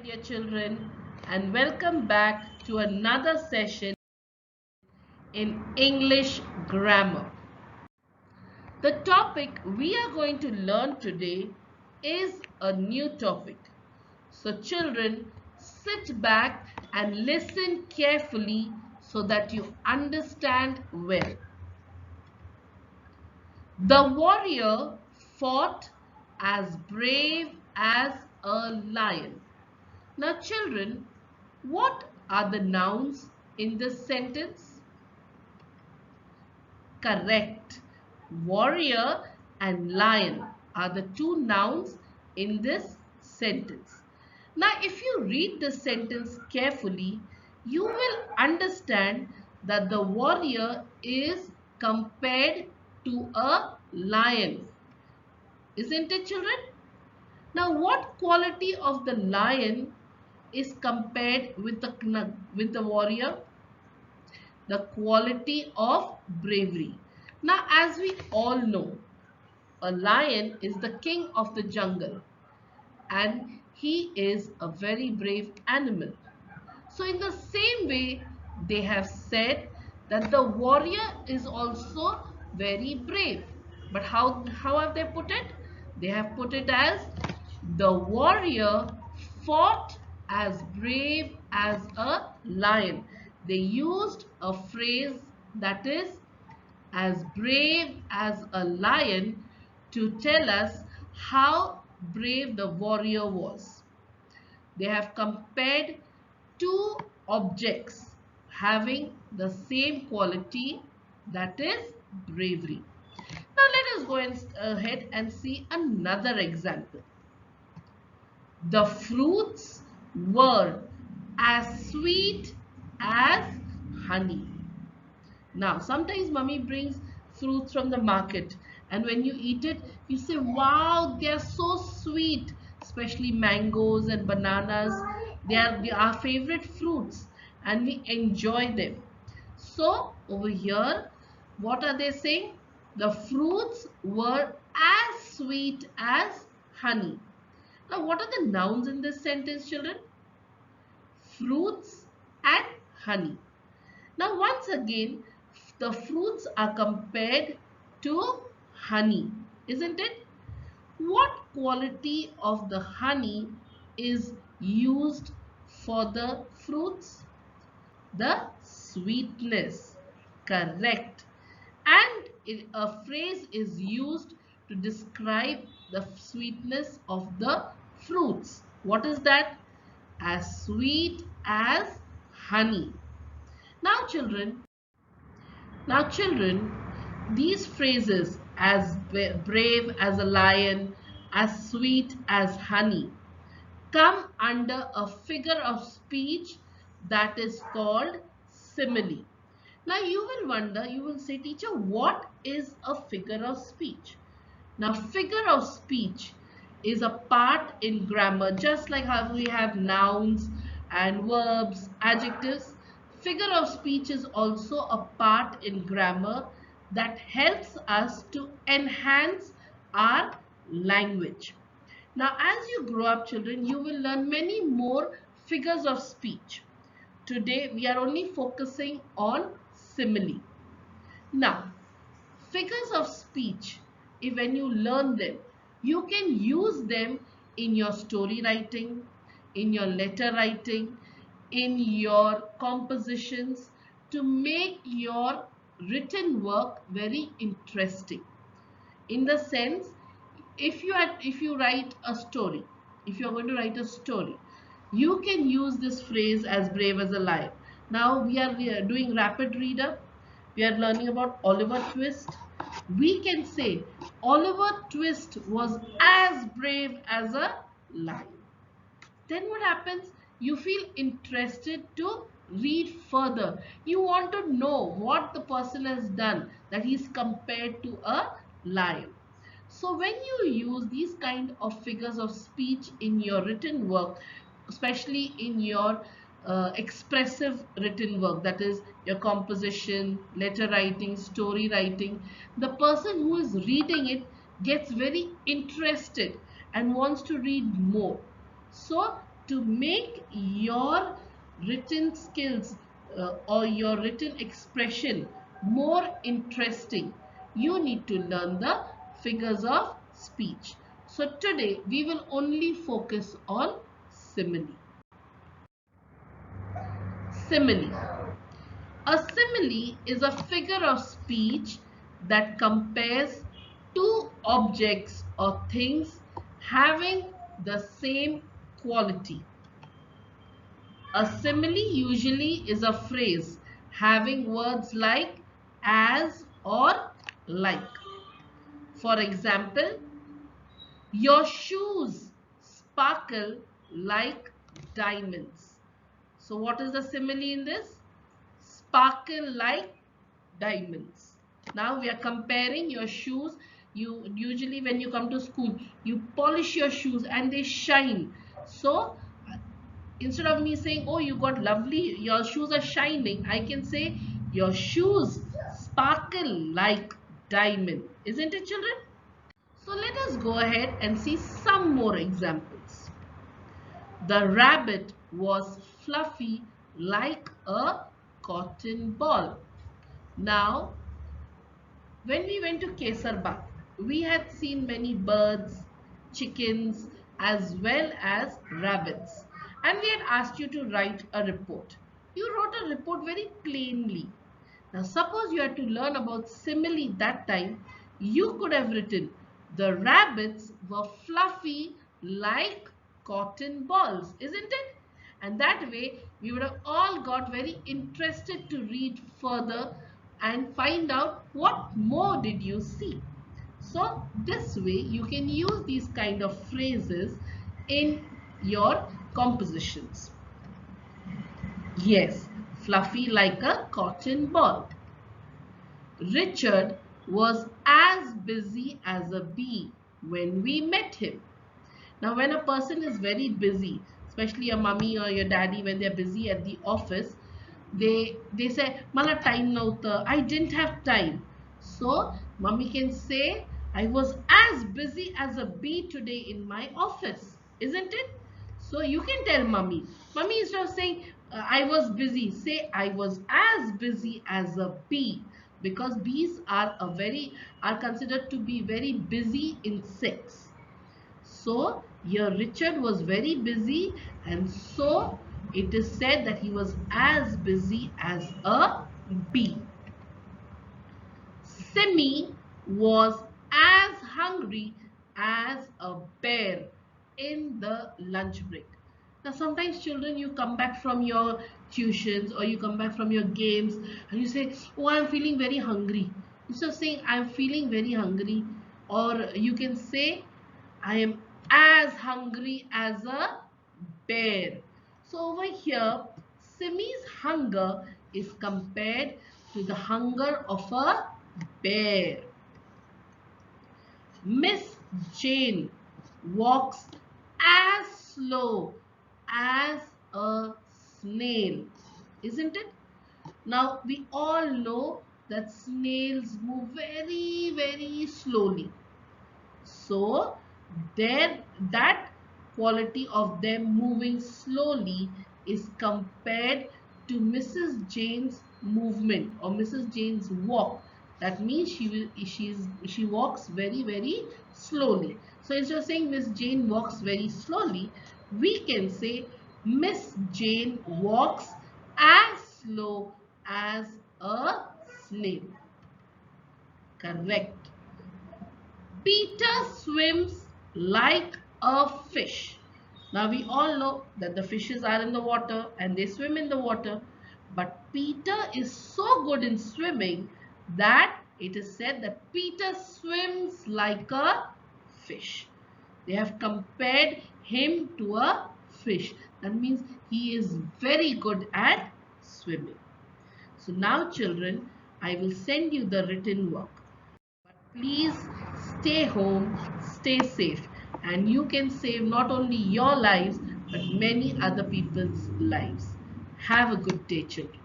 my dear children, and welcome back to another session in English grammar. The topic we are going to learn today is a new topic. So children, sit back and listen carefully so that you understand well. The warrior fought as brave as a lion. Now children, what are the nouns in this sentence? Correct. Warrior and lion are the two nouns in this sentence. Now if you read the sentence carefully, you will understand that the warrior is compared to a lion. Isn't it, children? Now what quality of the lion is compared with the warrior? The quality of bravery. Now as we all know, a lion is the king of the jungle and he is a very brave animal. So in the same way, they have said that the warrior is also very brave. But how have they put it? They have put it as the warrior fought as brave as a lion. They used a phrase that is as brave as a lion to tell us how brave the warrior was. They have compared two objects having the same quality, that is bravery. Now let us go ahead and see another example. The fruits were as sweet as honey. Now sometimes mommy brings fruits from the market and when you eat it you say, wow, they are so sweet, especially mangoes and bananas. They are our favorite fruits and we enjoy them. So over here, what are they saying? The fruits were as sweet as honey. Now what are the nouns in this sentence, children? Fruits and honey. Now once again, the fruits are compared to honey, isn't it? What quality of the honey is used for the fruits? The sweetness. Correct. And a phrase is used to describe the sweetness of the fruits. What is that? As sweet as honey. Now children, these phrases as brave as a lion, as sweet as honey, come under a figure of speech that is called simile. Now you will wonder, you will say, teacher, what is a figure of speech? Now figure of speech is a part in grammar, just like how we have nouns and verbs, adjectives. Figure of speech is also a part in grammar that helps us to enhance our language. Now as you grow up, children, you will learn many more figures of speech. Today we are only focusing on simile. Now figures of speech, if when you learn them, you can use them in your story writing, in your letter writing, in your compositions to make your written work very interesting. In the sense, if you write a story, if you are going to write a story, you can use this phrase as brave as a lion. Now we are doing rapid reader. We are learning about Oliver Twist. We can say Oliver Twist was as brave as a lion. Then what happens? You feel interested to read further. You want to know what the person has done that he is compared to a lion. So when you use these kind of figures of speech in your written work, especially in your expressive written work, that is your composition, letter writing, story writing, the person who is reading it gets very interested and wants to read more. So to make your written skills or your written expression more interesting, you need to learn the figures of speech. So today we will only focus on simile. Simile. A simile is a figure of speech that compares two objects or things having the same quality. A simile usually is a phrase having words like as or like. For example, your shoes sparkle like diamonds. So what is the simile in this? Sparkle like diamonds. Now we are comparing your shoes. You usually, when you come to school, you polish your shoes and they shine. So instead of me saying, oh, you got lovely, your shoes are shining, I can say your shoes sparkle like diamond. Isn't it, children? So let us go ahead and see some more examples. The rabbit was fluffy like a cotton ball. Now, when we went to Kesarbagh, we had seen many birds, chickens, as well as rabbits. And we had asked you to write a report. You wrote a report very plainly. Now, suppose you had to learn about simile that time, you could have written, the rabbits were fluffy like cotton balls, isn't it? And that way, we would have all got very interested to read further and find out what more did you see. So this way, you can use these kind of phrases in your compositions. Yes, fluffy like a cotton ball. Richard was as busy as a bee when we met him. Now, when a person is very busy, especially your mummy or your daddy, when they're busy at the office, they say, "Mala time nauta." I didn't have time. So, mummy can say, I was as busy as a bee today in my office, isn't it? So, you can tell mummy. Mummy, instead of saying, I was busy, say, I was as busy as a bee, because bees are considered to be very busy insects. So here Richard was very busy, and so it is said that he was as busy as a bee. Simi was as hungry as a bear in the lunch break. Now sometimes children, you come back from your tuitions or you come back from your games and you say, oh, I'm feeling very hungry. Instead of saying I'm feeling very hungry, or you can say I am as hungry as a bear. So over here, Simi's hunger is compared to the hunger of a bear. Miss Jane walks as slow as a snail, isn't it? Now we all know that snails move very, very slowly. So there, that quality of them moving slowly is compared to Mrs. Jane's movement or Mrs. Jane's walk. That means she walks very, very slowly. So instead of saying Miss Jane walks very slowly, we can say Miss Jane walks as slow as a snail. Correct. Peter swims like a fish. Now we all know that the fishes are in the water and they swim in the water. But Peter is so good in swimming that it is said that Peter swims like a fish. They have compared him to a fish. That means he is very good at swimming. So now children, I will send you the written work. Please stay home, stay safe, and you can save not only your lives but many other people's lives. Have a good day, children.